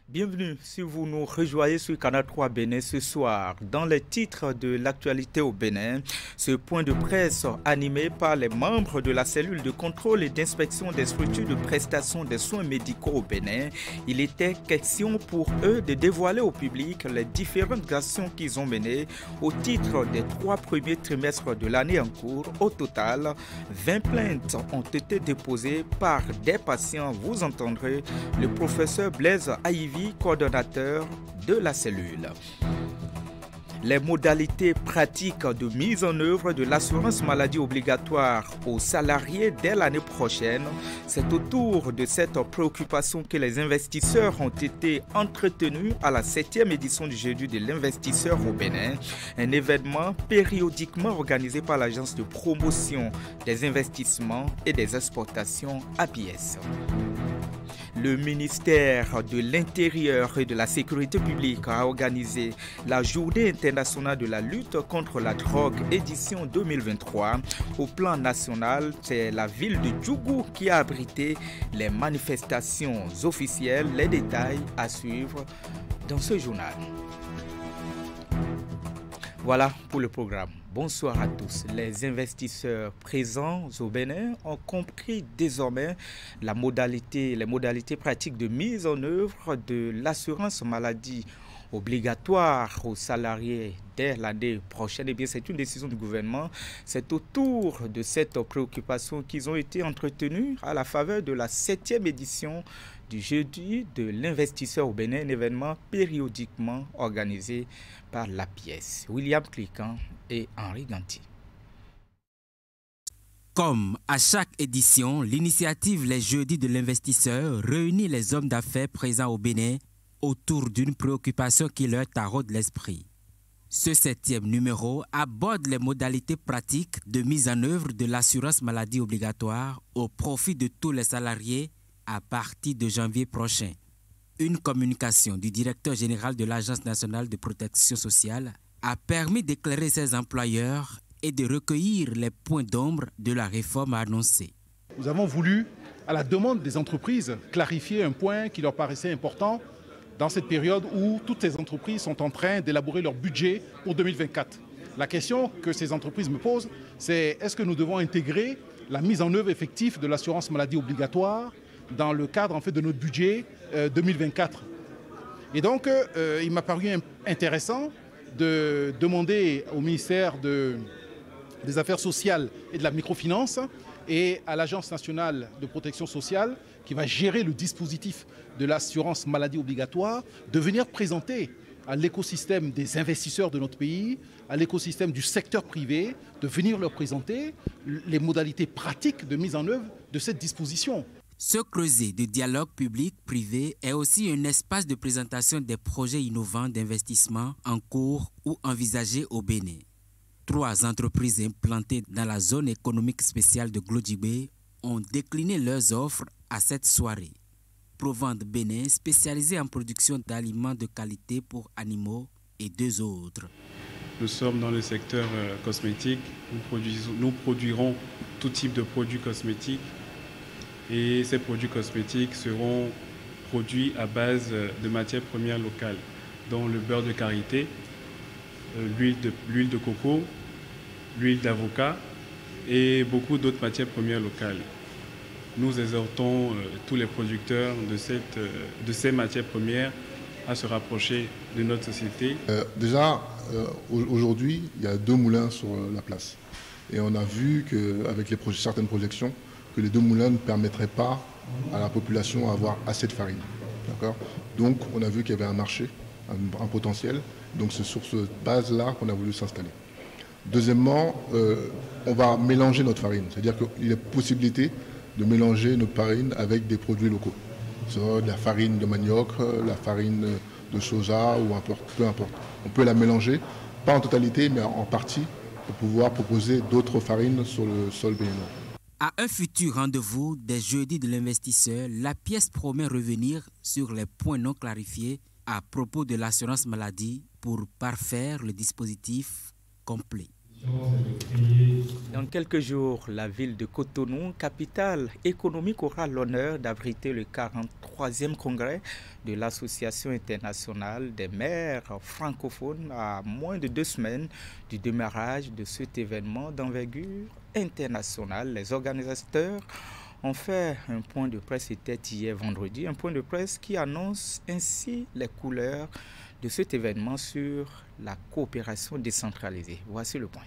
Bienvenue si vous nous rejoignez sur Canal 3 Bénin ce soir. Dans les titres de l'actualité au Bénin, ce point de presse animé par les membres de la cellule de contrôle et d'inspection des structures de prestation des soins médicaux au Bénin, il était question pour eux de dévoiler au public les différentes actions qu'ils ont menées au titre des 3 premiers trimestres de l'année en cours. Au total, 20 plaintes ont été déposées par des patients. Vous entendrez le professeur Blaise Aïvi, coordonnateur de la cellule. Les modalités pratiques de mise en œuvre de l'assurance maladie obligatoire aux salariés dès l'année prochaine, c'est autour de cette préoccupation que les investisseurs ont été entretenus à la 7e édition du Jeudi de l'investisseur au Bénin, un événement périodiquement organisé par l'agence de promotion des investissements et des exportations APS. Le ministère de l'Intérieur et de la Sécurité publique a organisé la Journée internationale de la lutte contre la drogue édition 2023. Au plan national, c'est la ville de Djougou qui a abrité les manifestations officielles. Les détails à suivre dans ce journal. Voilà pour le programme. Bonsoir à tous. Les investisseurs présents au Bénin ont compris désormais les modalités pratiques de mise en œuvre de l'assurance maladie obligatoire aux salariés dès l'année prochaine. Eh bien, c'est une décision du gouvernement. C'est autour de cette préoccupation qu'ils ont été entretenus à la faveur de la 7e édition du Jeudi de l'investisseur au Bénin, un événement périodiquement organisé par l'APS. William Cliquant et Henri Ganti. Comme à chaque édition, l'initiative Les Jeudis de l'investisseur réunit les hommes d'affaires présents au Bénin autour d'une préoccupation qui leur taraude l'esprit. Ce 7e numéro aborde les modalités pratiques de mise en œuvre de l'assurance maladie obligatoire au profit de tous les salariés à partir de janvier prochain. Une communication du directeur général de l'Agence nationale de protection sociale a permis d'éclairer ses employeurs et de recueillir les points d'ombre de la réforme annoncée. Nous avons voulu, à la demande des entreprises, clarifier un point qui leur paraissait important dans cette période où toutes ces entreprises sont en train d'élaborer leur budget pour 2024. La question que ces entreprises me posent, c'est est-ce que nous devons intégrer la mise en œuvre effective de l'assurance maladie obligatoire dans le cadre en fait, de notre budget 2024. Et donc, il m'a paru intéressant de demander au ministère des Affaires sociales et de la microfinance et à l'Agence nationale de protection sociale qui va gérer le dispositif de l'assurance maladie obligatoire de venir présenter à l'écosystème des investisseurs de notre pays, à l'écosystème du secteur privé, de venir leur présenter les modalités pratiques de mise en œuvre de cette disposition. Ce creuset de dialogue public-privé est aussi un espace de présentation des projets innovants d'investissement en cours ou envisagés au Bénin. 3 entreprises implantées dans la zone économique spéciale de Glodjibé ont décliné leurs offres à cette soirée. Provende Bénin, spécialisée en production d'aliments de qualité pour animaux, et 2 autres. Nous sommes dans le secteur cosmétique. Nous produirons tout type de produits cosmétiques. Et ces produits cosmétiques seront produits à base de matières premières locales, dont le beurre de karité, l'huile de coco, l'huile d'avocat et beaucoup d'autres matières premières locales. Nous exhortons tous les producteurs de ces matières premières à se rapprocher de notre société. Aujourd'hui, il y a 2 moulins sur la place. Et on a vu qu'avec certaines projections, que les 2 moulins ne permettraient pas à la population d'avoir assez de farine. Donc on a vu qu'il y avait un marché, un potentiel. Donc c'est sur cette base-là qu'on a voulu s'installer. Deuxièmement, on va mélanger notre farine. C'est-à-dire qu'il y a possibilité de mélanger notre farine avec des produits locaux. C'est la farine de manioc, la farine de soja ou peu importe. On peut la mélanger, pas en totalité, mais en partie, pour pouvoir proposer d'autres farines sur le sol béninois. À un futur rendez-vous des Jeudis de l'investisseur, la pièce promet revenir sur les points non clarifiés à propos de l'assurance maladie pour parfaire le dispositif complet. Dans quelques jours, la ville de Cotonou, capitale économique, aura l'honneur d'abriter le 43e congrès de l'Association internationale des maires francophones à moins de 2 semaines du démarrage de cet événement d'envergure internationale. Les organisateurs ont fait un point de presse, c'était hier vendredi, un point de presse qui annonce ainsi les couleurs de cet événement sur la coopération décentralisée. Voici le point.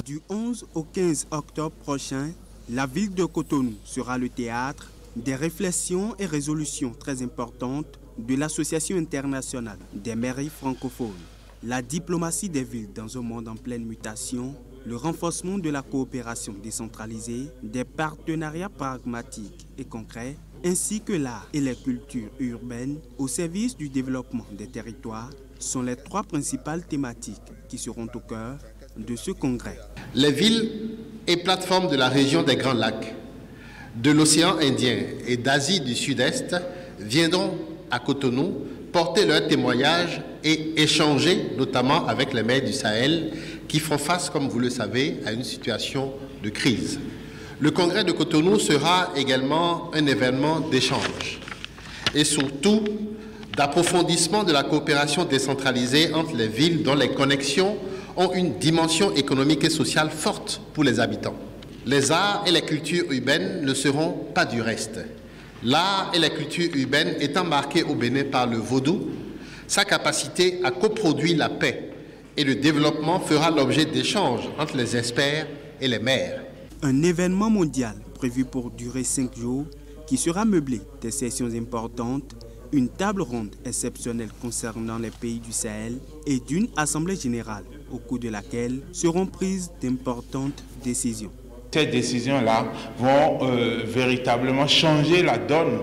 Du 11 au 15 octobre prochain, la ville de Cotonou sera le théâtre des réflexions et résolutions très importantes de l'Association internationale des mairies francophones. La diplomatie des villes dans un monde en pleine mutation, le renforcement de la coopération décentralisée, des partenariats pragmatiques et concrets, ainsi que l'art et les cultures urbaines au service du développement des territoires sont les 3 principales thématiques qui seront au cœur de ce congrès. Les villes et plateformes de la région des Grands Lacs, de l'océan Indien et d'Asie du Sud-Est viendront à Cotonou porter leur témoignage et échanger notamment avec les maires du Sahel qui font face, comme vous le savez, à une situation de crise. Le congrès de Cotonou sera également un événement d'échange et surtout d'approfondissement de la coopération décentralisée entre les villes dont les connexions ont une dimension économique et sociale forte pour les habitants. Les arts et les cultures urbaines ne seront pas du reste. L'art et la culture urbaine étant marqués au Bénin par le vaudou, sa capacité à coproduire la paix et le développement fera l'objet d'échanges entre les experts et les maires. Un événement mondial prévu pour durer 5 jours qui sera meublé de sessions importantes, une table ronde exceptionnelle concernant les pays du Sahel et d'une assemblée générale au cours de laquelle seront prises d'importantes décisions. Ces décisions-là vont véritablement changer la donne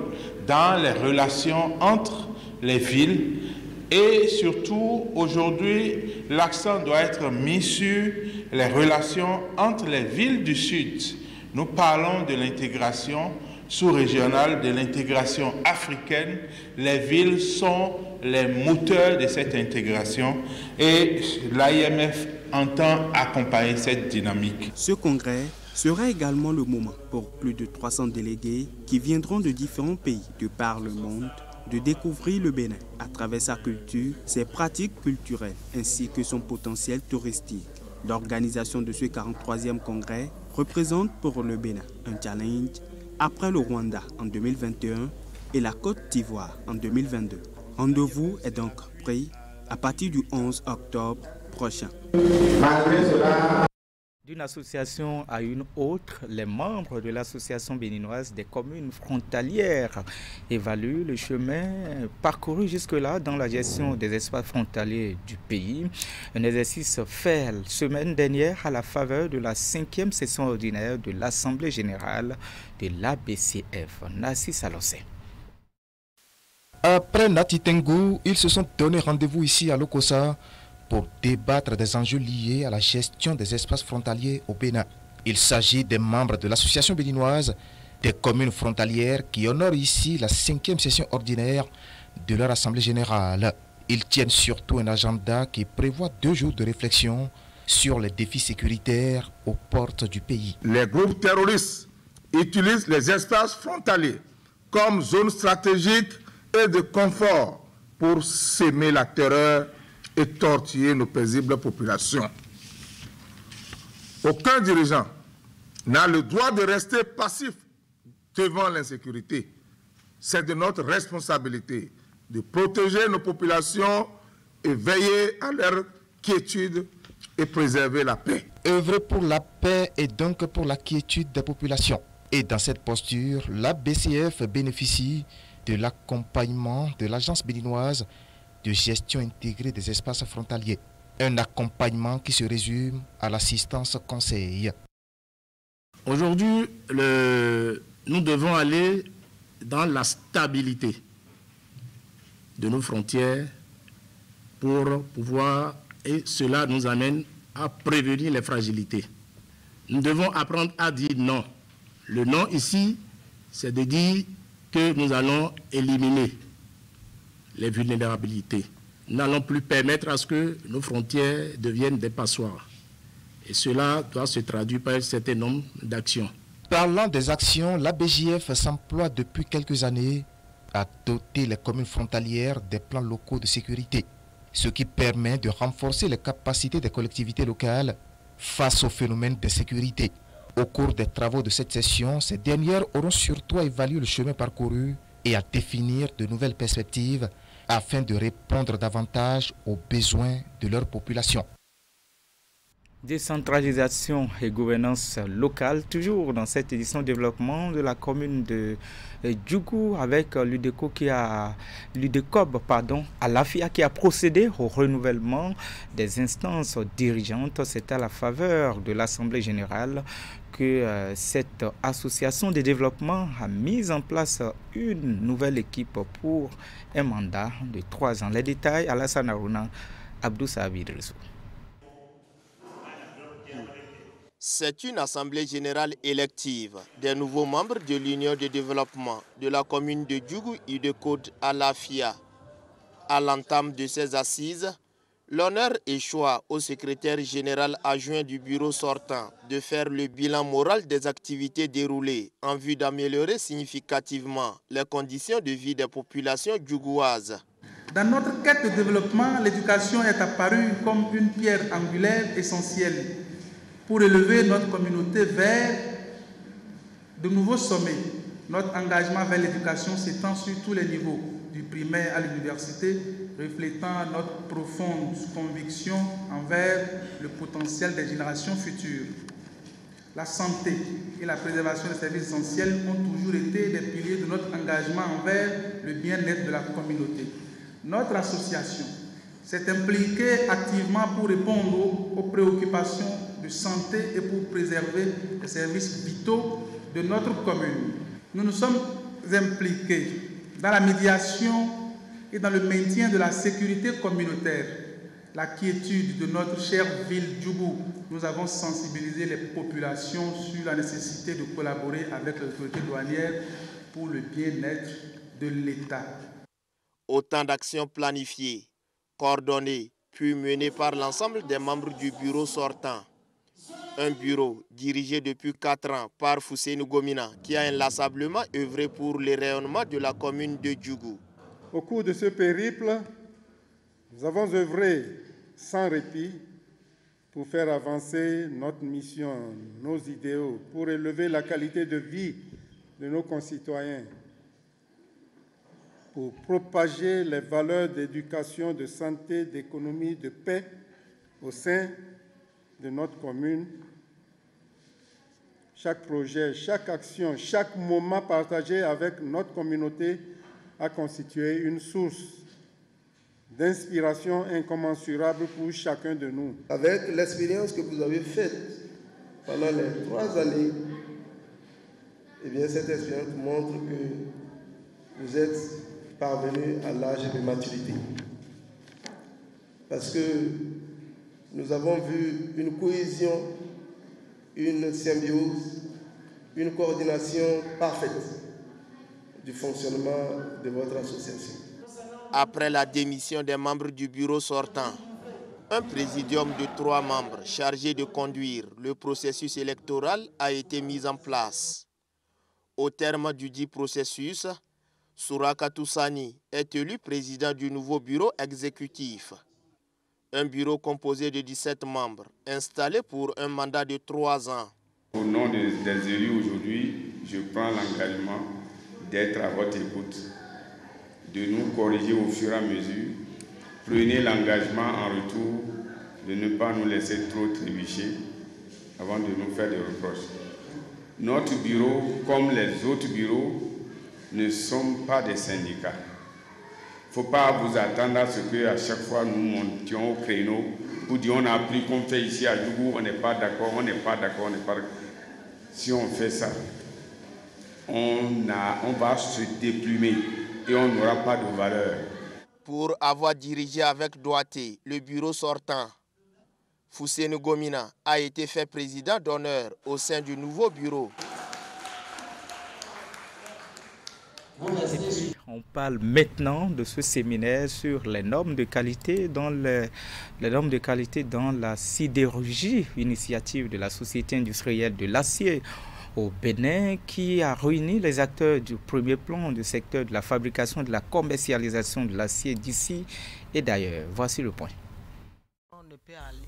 dans les relations entre les villes et surtout aujourd'hui l'accent doit être mis sur les relations entre les villes du Sud. Nous parlons de l'intégration sous-régionale, de l'intégration africaine. Les villes sont les moteurs de cette intégration et l'AIMF entend accompagner cette dynamique. Ce congrès sera également le moment pour plus de 300 délégués qui viendront de différents pays de par le monde de découvrir le Bénin à travers sa culture, ses pratiques culturelles ainsi que son potentiel touristique. L'organisation de ce 43e congrès représente pour le Bénin un challenge après le Rwanda en 2021 et la Côte d'Ivoire en 2022. Rendez-vous est donc pris à partir du 11 octobre prochain. D'une association à une autre, les membres de l'association béninoise des communes frontalières évaluent le chemin parcouru jusque-là dans la gestion des espaces frontaliers du pays. Un exercice fait la semaine dernière à la faveur de la 5e session ordinaire de l'Assemblée générale de l'ABCF. Nassi Salossé. Après Nati Tengu, ils se sont donné rendez-vous ici à Lokossa pour débattre des enjeux liés à la gestion des espaces frontaliers au Bénin. Il s'agit des membres de l'association béninoise des communes frontalières qui honorent ici la 5e session ordinaire de leur assemblée générale. Ils tiennent surtout un agenda qui prévoit 2 jours de réflexion sur les défis sécuritaires aux portes du pays. Les groupes terroristes utilisent les espaces frontaliers comme zone stratégique et de confort pour s'aimer la terreur et tortiller nos paisibles populations. Aucun dirigeant n'a le droit de rester passif devant l'insécurité. C'est de notre responsabilité de protéger nos populations et veiller à leur quiétude et préserver la paix. Œuvrer pour la paix et donc pour la quiétude des populations. Et dans cette posture, la BCF bénéficie de l'accompagnement de l'Agence béninoise de gestion intégrée des espaces frontaliers. Un accompagnement qui se résume à l'assistance conseil. Aujourd'hui, nous devons aller dans la stabilité de nos frontières pour pouvoir, et cela nous amène à prévenir les fragilités. Nous devons apprendre à dire non. Le non ici, c'est de dire que nous allons éliminer les vulnérabilités. n'allons plus permettre à ce que nos frontières deviennent des passoires. Et cela doit se traduire par un certain nombre d'actions. Parlant des actions, la BJF s'emploie depuis quelques années à doter les communes frontalières des plans locaux de sécurité, ce qui permet de renforcer les capacités des collectivités locales face au phénomène d'insécurité. Au cours des travaux de cette session, ces dernières auront surtout à évaluer le chemin parcouru et à définir de nouvelles perspectives afin de répondre davantage aux besoins de leur population. Décentralisation et gouvernance locale, toujours dans cette édition développement de la commune de Djougou avec l'UDECOB à l'AFIA qui a procédé au renouvellement des instances dirigeantes. C'est à la faveur de l'Assemblée générale que cette association de développement a mis en place une nouvelle équipe pour un mandat de 3 ans. Les détails, Alassane Harouna, Abdou Saabir Rizou. C'est une assemblée générale élective des nouveaux membres de l'Union de développement de la commune de Djougou UDECOB à l'AFIA. À l'entame de ces assises, l'honneur échoit au secrétaire général adjoint du bureau sortant de faire le bilan moral des activités déroulées en vue d'améliorer significativement les conditions de vie des populations djougouises. Dans notre quête de développement, l'éducation est apparue comme une pierre angulaire essentielle pour élever notre communauté vers de nouveaux sommets. Notre engagement vers l'éducation s'étend sur tous les niveaux, du primaire à l'université, reflétant notre profonde conviction envers le potentiel des générations futures. La santé et la préservation des services essentiels ont toujours été des piliers de notre engagement envers le bien-être de la communauté. Notre association s'est impliquée activement pour répondre aux préoccupations de santé et pour préserver les services vitaux de notre commune. Nous nous sommes impliqués dans la médiation et dans le maintien de la sécurité communautaire. La quiétude de notre chère ville Djougou, nous avons sensibilisé les populations sur la nécessité de collaborer avec les autorités douanières pour le bien-être de l'État. Autant d'actions planifiées, coordonnées, puis menées par l'ensemble des membres du bureau sortant. Un bureau dirigé depuis 4 ans par Fousseinou Gomina qui a inlassablement œuvré pour le rayonnement de la commune de Djougou. Au cours de ce périple, nous avons œuvré sans répit pour faire avancer notre mission, nos idéaux, pour élever la qualité de vie de nos concitoyens, pour propager les valeurs d'éducation, de santé, d'économie, de paix au sein de notre commune. Chaque projet, chaque action, chaque moment partagé avec notre communauté a constitué une source d'inspiration incommensurable pour chacun de nous. Avec l'expérience que vous avez faite pendant les 3 années, eh bien, cette expérience montre que vous êtes parvenu à l'âge de maturité. Parce que nous avons vu une cohésion, une symbiose, une coordination parfaite du fonctionnement de votre association. Après la démission des membres du bureau sortant, un présidium de 3 membres chargé de conduire le processus électoral a été mis en place. Au terme du dit processus, Souraka Toussani est élu président du nouveau bureau exécutif. Un bureau composé de 17 membres, installé pour un mandat de 3 ans. Au nom des élus aujourd'hui, je prends l'engagement d'être à votre écoute, de nous corriger au fur et à mesure. Prenez l'engagement en retour de ne pas nous laisser trop trébucher avant de nous faire des reproches. Notre bureau, comme les autres bureaux, ne sont pas des syndicats. Il ne faut pas vous attendre à ce qu'à chaque fois nous montions au créneau pour dire on a appris qu'on fait ici à Djougou, on n'est pas d'accord, on n'est pas d'accord, on n'est pas d'accord. Si on fait ça, on va se déplumer et on n'aura pas de valeur. Pour avoir dirigé avec doigté le bureau sortant, Fousseinou Gomina a été fait président d'honneur au sein du nouveau bureau. Et puis, On parle maintenant de ce séminaire sur les normes de qualité dans la sidérurgie, initiative de la Société industrielle de l'acier au Bénin, qui a réuni les acteurs du premier plan du secteur de la fabrication et de la commercialisation de l'acier d'ici et d'ailleurs. Voici le point.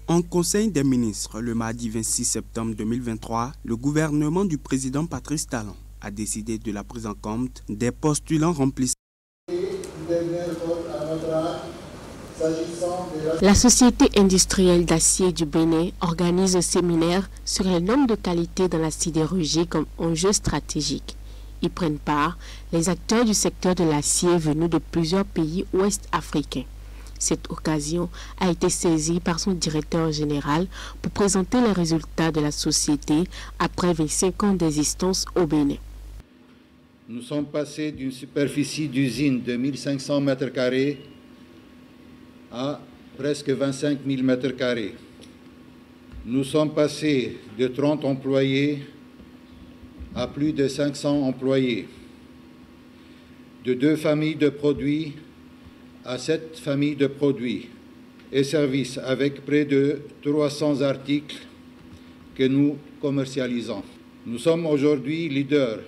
En Conseil des ministres, le mardi 26 septembre 2023, le gouvernement du président Patrice Talon a décidé de la prise en compte des postulants remplissant. La Société industrielle d'acier du Bénin organise un séminaire sur les normes de qualité dans la sidérurgie comme enjeu stratégique. Y prennent part les acteurs du secteur de l'acier venus de plusieurs pays ouest africains. Cette occasion a été saisie par son directeur général pour présenter les résultats de la société après 25 ans d'existence au Bénin. Nous sommes passés d'une superficie d'usine de 1500 m² à presque 25 000 m². Nous sommes passés de 30 employés à plus de 500 employés, de 2 familles de produits à 7 familles de produits et services avec près de 300 articles que nous commercialisons. Nous sommes aujourd'hui leaders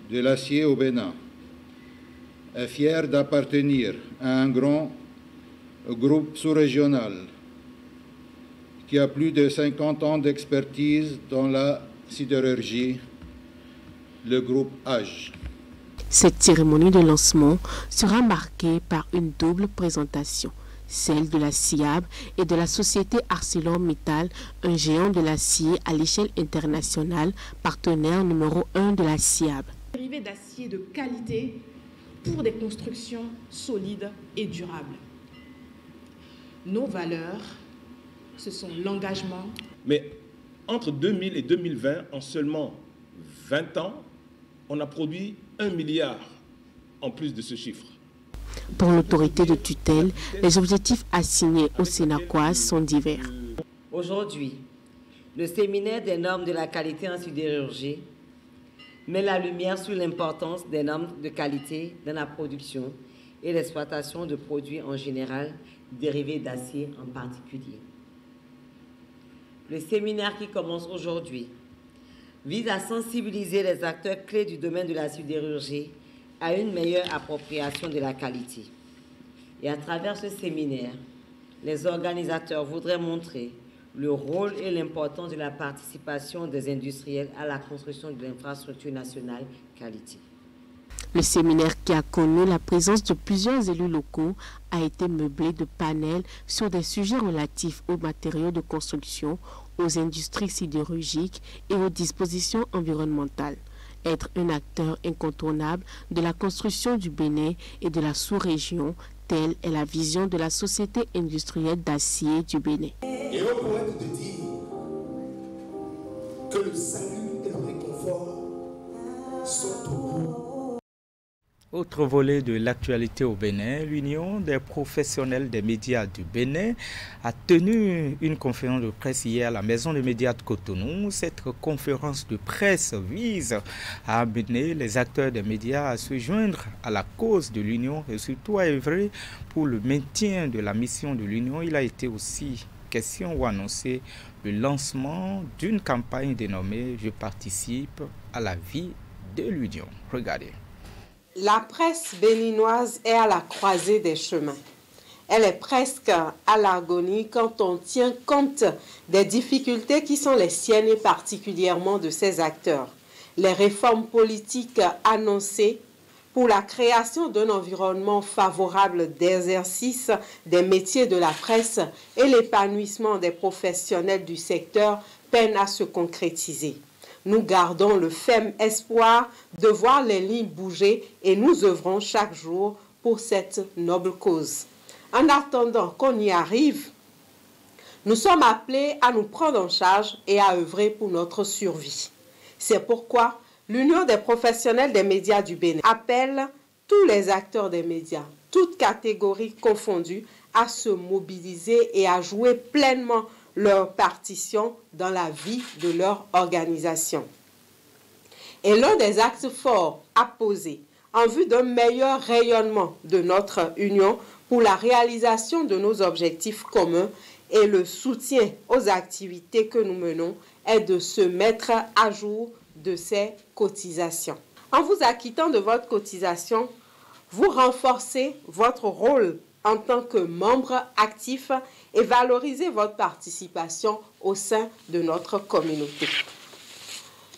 de l'acier au Bénin et fiers d'appartenir à un grand groupe sous-régional qui a plus de 50 ans d'expertise dans la sidérurgie, le groupe AGE. Cette cérémonie de lancement sera marquée par une double présentation, celle de la SIAB et de la société ArcelorMittal, un géant de l'acier à l'échelle internationale, partenaire numéro 1 de la SIAB. Dérivés d'acier de qualité pour des constructions solides et durables. Nos valeurs, ce sont l'engagement. Mais entre 2000 et 2020, en seulement 20 ans, on a produit 1 milliard en plus de ce chiffre. Pour l'autorité de tutelle, les objectifs assignés aux Sénacois sont divers. Aujourd'hui, le séminaire des normes de la qualité en sidérurgie met la lumière sur l'importance des normes de qualité dans la production et l'exploitation de produits en général, dérivés d'acier en particulier. Le séminaire qui commence aujourd'hui vise à sensibiliser les acteurs clés du domaine de la sidérurgie à une meilleure appropriation de la qualité. Et à travers ce séminaire, les organisateurs voudraient montrer le rôle et l'importance de la participation des industriels à la construction de l'infrastructure nationale qualité. Le séminaire, qui a connu la présence de plusieurs élus locaux, a été meublé de panels sur des sujets relatifs aux matériaux de construction, aux industries sidérurgiques et aux dispositions environnementales. Être un acteur incontournable de la construction du Bénin et de la sous-région, telle est la vision de la Société industrielle d'acier du Bénin. Et au poète de dire que le salut et le réconfort sont au bout. Autre volet de l'actualité au Bénin, l'Union des professionnels des médias du Bénin a tenu une conférence de presse hier à la Maison des médias de Cotonou. Cette conférence de presse vise à amener les acteurs des médias à se joindre à la cause de l'Union et surtout à œuvrer pour le maintien de la mission de l'Union. Il a été aussi question ou annoncé le lancement d'une campagne dénommée « Je participe à la vie de l'Union ». Regardez. La presse béninoise est à la croisée des chemins. Elle est presque à l'agonie quand on tient compte des difficultés qui sont les siennes et particulièrement de ses acteurs. Les réformes politiques annoncées pour la création d'un environnement favorable d'exercice des métiers de la presse et l'épanouissement des professionnels du secteur peinent à se concrétiser. Nous gardons le ferme espoir de voir les lignes bouger et nous œuvrons chaque jour pour cette noble cause. En attendant qu'on y arrive, nous sommes appelés à nous prendre en charge et à œuvrer pour notre survie. C'est pourquoi l'Union des professionnels des médias du Bénin appelle tous les acteurs des médias, toutes catégories confondues, à se mobiliser et à jouer pleinement leur partition dans la vie de leur organisation. Et l'un des axes forts à poser en vue d'un meilleur rayonnement de notre union pour la réalisation de nos objectifs communs et le soutien aux activités que nous menons est de se mettre à jour de ces cotisations. En vous acquittant de votre cotisation, vous renforcez votre rôle en tant que membre actif et valorisez votre participation au sein de notre communauté.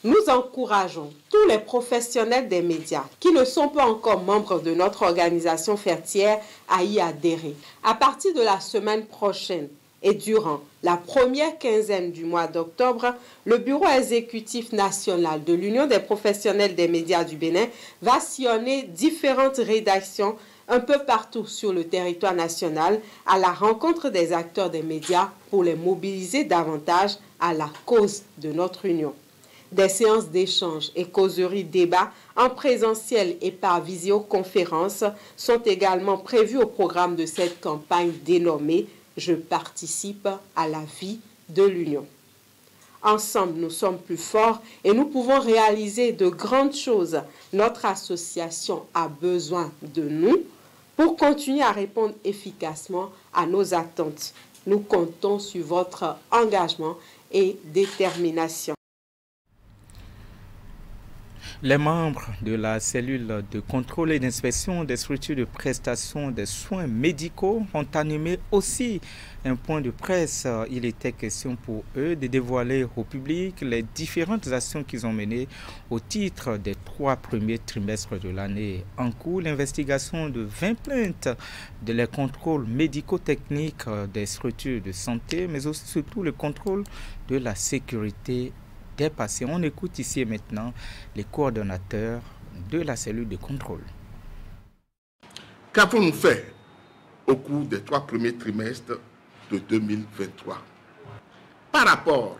Nous encourageons tous les professionnels des médias qui ne sont pas encore membres de notre organisation fertière à y adhérer. À partir de la semaine prochaine et durant la première quinzaine du mois d'octobre, le Bureau exécutif national de l'Union des professionnels des médias du Bénin va sillonner différentes rédactions un peu partout sur le territoire national à la rencontre des acteurs des médias pour les mobiliser davantage à la cause de notre union. Des séances d'échange et causeries débats en présentiel et par visioconférence sont également prévues au programme de cette campagne dénommée « Je participe à la vie de l'Union ». Ensemble, nous sommes plus forts et nous pouvons réaliser de grandes choses. Notre association a besoin de nous pour continuer à répondre efficacement à nos attentes. Nous comptons sur votre engagement et détermination. Les membres de la cellule de contrôle et d'inspection des structures de prestation des soins médicaux ont animé aussi un point de presse. Il était question pour eux de dévoiler au public les différentes actions qu'ils ont menées au titre des 3 premiers trimestres de l'année. En cours, l'investigation de 20 plaintes, de les contrôles médico-techniques des structures de santé, mais aussi surtout le contrôle de la sécurité des patients. On écoute ici et maintenant les coordonnateurs de la cellule de contrôle. Qu'avons-nous fait au cours des 3 premiers trimestres de 2023? Par rapport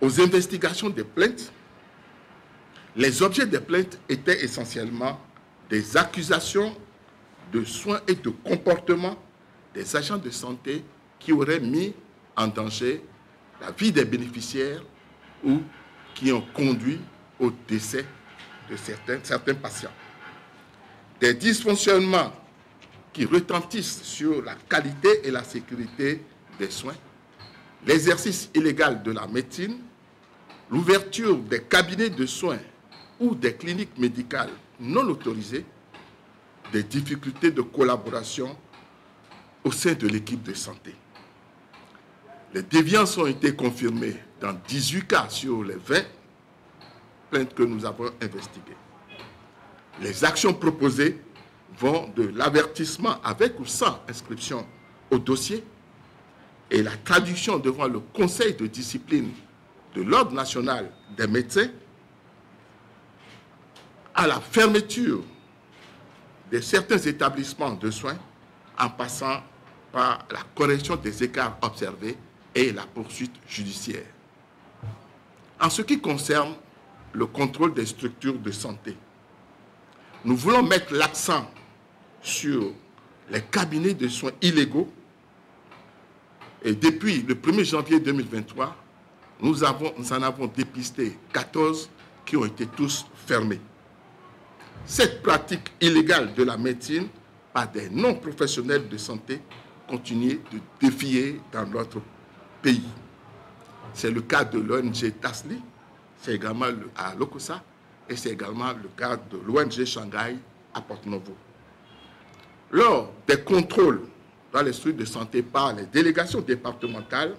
aux investigations des plaintes, les objets des plaintes étaient essentiellement des accusations de soins et de comportement des agents de santé qui auraient mis en danger la vie des bénéficiaires ou qui ont conduit au décès de certains patients. Des dysfonctionnements qui retentissent sur la qualité et la sécurité des soins, l'exercice illégal de la médecine, l'ouverture des cabinets de soins ou des cliniques médicales non autorisées, des difficultés de collaboration au sein de l'équipe de santé. Les déviances ont été confirmées dans 18 cas sur les 20 plaintes que nous avons investiguées. Les actions proposées vont de l'avertissement avec ou sans inscription au dossier et la traduction devant le Conseil de discipline de l'Ordre national des médecins à la fermeture de certains établissements de soins en passant par la correction des écarts observés et la poursuite judiciaire. En ce qui concerne le contrôle des structures de santé, nous voulons mettre l'accent sur les cabinets de soins illégaux et depuis le 1er janvier 2023, nous en avons dépisté 14 qui ont été tous fermés. Cette pratique illégale de la médecine par des non-professionnels de santé continue de défier dans notre pays. C'est le cas de l'ONG TASLI, c'est également à Lokossa et c'est également le cas de l'ONG Shanghai à Porto-Novo. Lors des contrôles dans les structures de santé par les délégations départementales,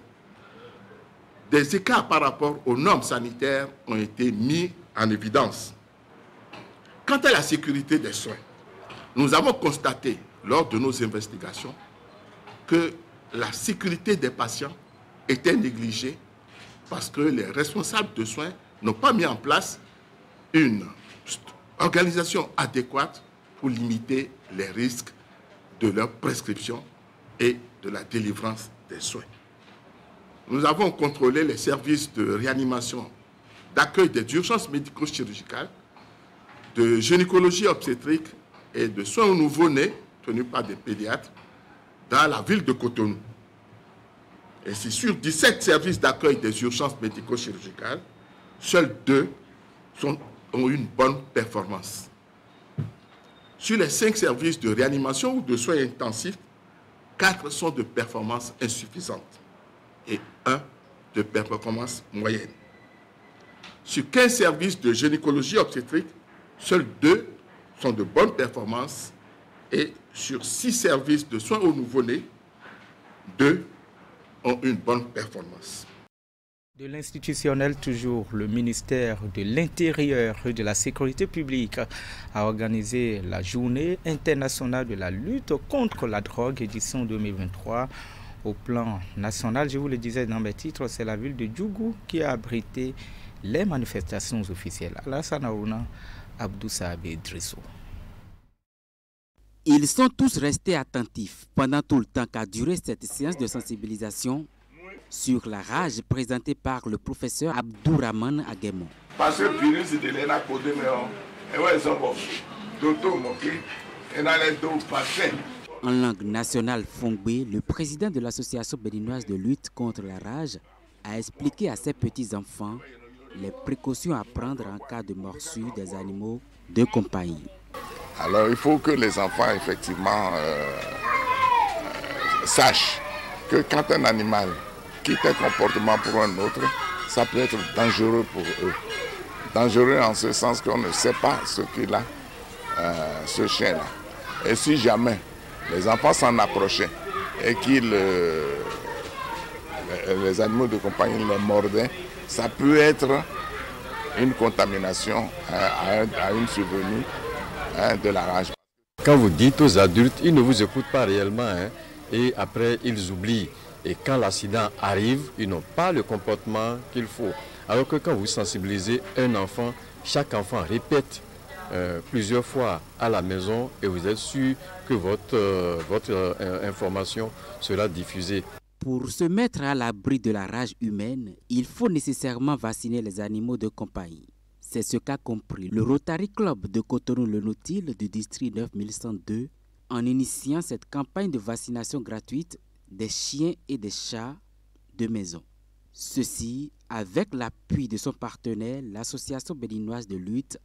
des écarts par rapport aux normes sanitaires ont été mis en évidence. Quant à la sécurité des soins, nous avons constaté lors de nos investigations que la sécurité des patients était négligée parce que les responsables de soins n'ont pas mis en place une organisation adéquate pour limiter les risques de leur prescription et de la délivrance des soins. Nous avons contrôlé les services de réanimation, d'accueil des urgences médico-chirurgicales, de gynécologie obstétrique et de soins aux nouveau-nés tenus par des pédiatres dans la ville de Cotonou. Et si sur 17 services d'accueil des urgences médico-chirurgicales, seuls 2 sont ont une bonne performance. Sur les 5 services de réanimation ou de soins intensifs, 4 sont de performance insuffisante et 1 de performance moyenne. Sur 15 services de gynécologie obstétrique, seuls 2 sont de bonne performance et sur 6 services de soins aux nouveau-nés, 2 ont une bonne performance. De l'institutionnel toujours, le ministère de l'Intérieur et de la Sécurité publique a organisé la Journée internationale de la lutte contre la drogue, édition 2023. Au plan national, je vous le disais dans mes titres, c'est la ville de Djougou qui a abrité les manifestations officielles. Alassane Harouna, Abdou Saabé Drissou. Ils sont tous restés attentifs pendant tout le temps qu'a duré cette séance de sensibilisation sur la rage présentée par le professeur Abdourahmane Aguemon. En langue nationale fongbé, le président de l'association béninoise de lutte contre la rage a expliqué à ses petits-enfants les précautions à prendre en cas de morsure des animaux de compagnie. Alors il faut que les enfants effectivement sachent que quand un animal quitte un comportement pour un autre, ça peut être dangereux pour eux. Dangereux en ce sens qu'on ne sait pas ce qu'il a, ce chien-là. Et si jamais les enfants s'en approchaient et qu'ils, les animaux de compagnie les mordaient, ça peut être une contamination à une survenue de la rage. Quand vous dites aux adultes, ils ne vous écoutent pas réellement et après ils oublient. Et quand l'accident arrive, ils n'ont pas le comportement qu'il faut. Alors que quand vous sensibilisez un enfant, chaque enfant répète plusieurs fois à la maison et vous êtes sûr que votre information sera diffusée. Pour se mettre à l'abri de la rage humaine, il faut nécessairement vacciner les animaux de compagnie. C'est ce qu'a compris le Rotary Club de Cotonou-le Nautile du district 9102 en initiant cette campagne de vaccination gratuite des chiens et des chats de maison. Ceci avec l'appui de son partenaire, l'association béninoise de lutte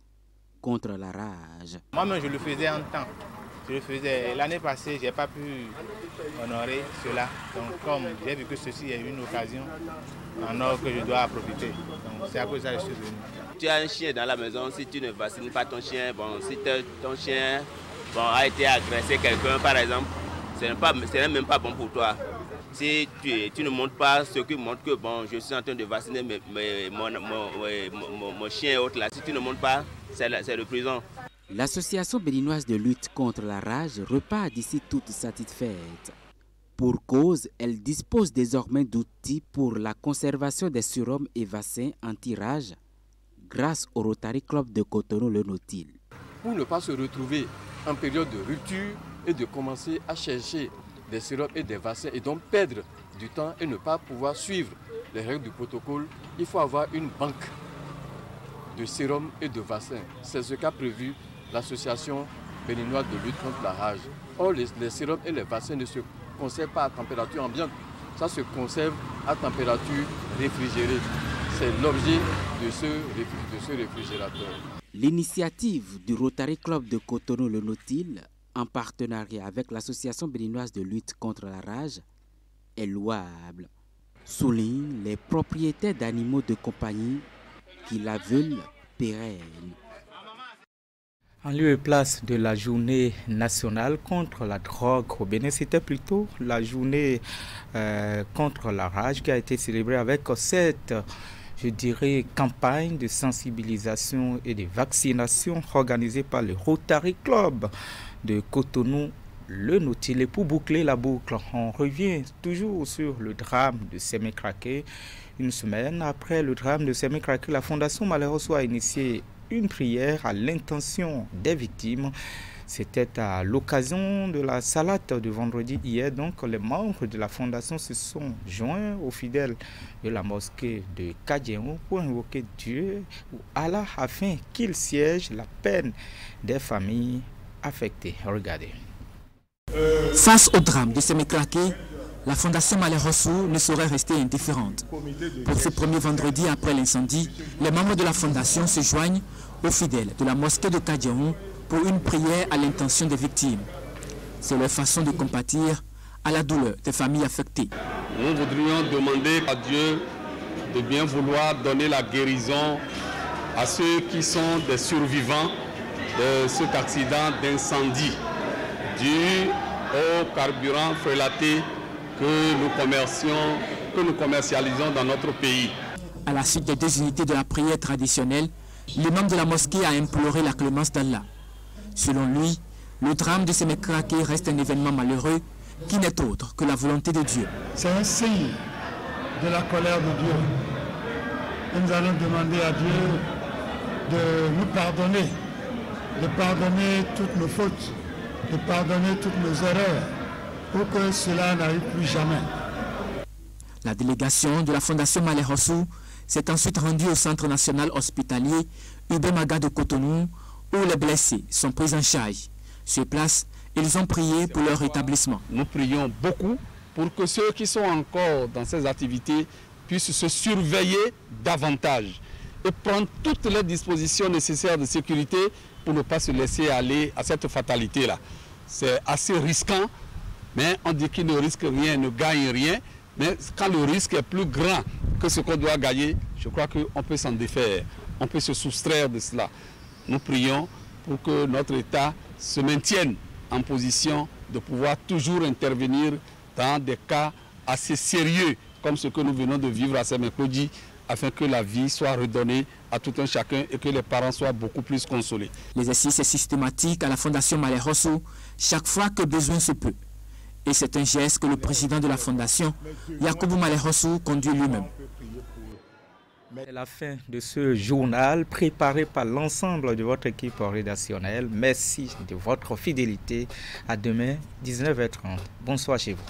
contre la rage. Moi-même, je le faisais en temps. Je le faisais l'année passée, je n'ai pas pu honorer cela. Donc, comme j'ai vu que ceci est une occasion en or que je dois profiter. Donc, c'est à cause de ça que je suis venu. Tu as un chien dans la maison, si tu ne vaccines pas ton chien, si ton chien a été agressé quelqu'un, par exemple, ce n'est même pas bon pour toi. Si tu ne montres pas ce qui montre que je suis en train de vacciner mon chien et autres là, si tu ne montres pas, c'est le prison. L'association béninoise de lutte contre la rage repart d'ici toute satisfaite. Pour cause, elle dispose désormais d'outils pour la conservation des surhommes et vaccins anti-rage grâce au Rotary Club de Cotonou-le Nautile. Pour ne pas se retrouver en période de rupture et de commencer à chercher des sérums et des vaccins et donc perdre du temps et ne pas pouvoir suivre les règles du protocole, il faut avoir une banque de sérums et de vaccins. C'est ce qu'a prévu l'association béninoise de lutte contre la rage. Or, les sérums et les vaccins ne se conservent pas à température ambiante, ça se conserve à température réfrigérée. C'est l'objet de ce réfrigérateur. L'initiative du Rotary Club de Cotonou-le Nautile, en partenariat avec l'association béninoise de lutte contre la rage, est louable, soulignent les propriétaires d'animaux de compagnie qui la veulent pérenne. En lieu et place de la journée nationale contre la drogue au Bénin, c'était plutôt la journée contre la rage qui a été célébrée avec cette, je dirais, campagne de sensibilisation et de vaccination organisée par le Rotary Club de Cotonou-le Nautile. Et pour boucler la boucle, on revient toujours sur le drame de Sémé-Craké. Une semaine après le drame de Sémé-Craké, la Fondation Malheureux a initié une prière à l'intention des victimes. C'était à l'occasion de la salade de vendredi hier. Donc, les membres de la fondation se sont joints aux fidèles de la mosquée de Kadiéon pour invoquer Dieu ou Allah afin qu'il siège la peine des familles affectées. Regardez. Face au drame de Sémé-Craké, la Fondation Malheureux ne saurait rester indifférente. Pour ce premier vendredi après l'incendie, les membres de la Fondation se joignent aux fidèles de la mosquée de Kadiaon pour une prière à l'intention des victimes. C'est leur façon de compatir à la douleur des familles affectées. Nous voudrions demander à Dieu de bien vouloir donner la guérison à ceux qui sont des survivants de cet accident d'incendie dû au carburant frelaté que nous commercialisons dans notre pays. À la suite des 2 unités de la prière traditionnelle, l'imam de la mosquée a imploré la clémence d'Allah. Selon lui, le drame de ces Mekrake reste un événement malheureux qui n'est autre que la volonté de Dieu. C'est un signe de la colère de Dieu. Et nous allons demander à Dieu de nous pardonner, de pardonner toutes nos fautes, de pardonner toutes nos erreurs, pour que cela n'arrive plus jamais. La délégation de la Fondation Malais Hossou s'est ensuite rendue au Centre national hospitalier Ubemaga de Cotonou, où les blessés sont pris en charge. Sur place, ils ont prié pour leur rétablissement. Nous prions beaucoup pour que ceux qui sont encore dans ces activités puissent se surveiller davantage et prendre toutes les dispositions nécessaires de sécurité pour ne pas se laisser aller à cette fatalité-là. C'est assez risquant, mais on dit qu'il ne risque rien, ne gagne rien. Mais quand le risque est plus grand que ce qu'on doit gagner, je crois qu'on peut s'en défaire, on peut se soustraire de cela. Nous prions pour que notre État se maintienne en position de pouvoir toujours intervenir dans des cas assez sérieux, comme ce que nous venons de vivre à Semeklodi, afin que la vie soit redonnée à tout un chacun et que les parents soient beaucoup plus consolés. L'exercice est systématique à la Fondation Malais Hossou chaque fois que besoin se peut. Et c'est un geste que le président de la Fondation, Yacoubou Malais Hossou, conduit lui-même. C'est la fin de ce journal préparé par l'ensemble de votre équipe rédactionnelle. Merci de votre fidélité. À demain, 19h30. Bonsoir chez vous.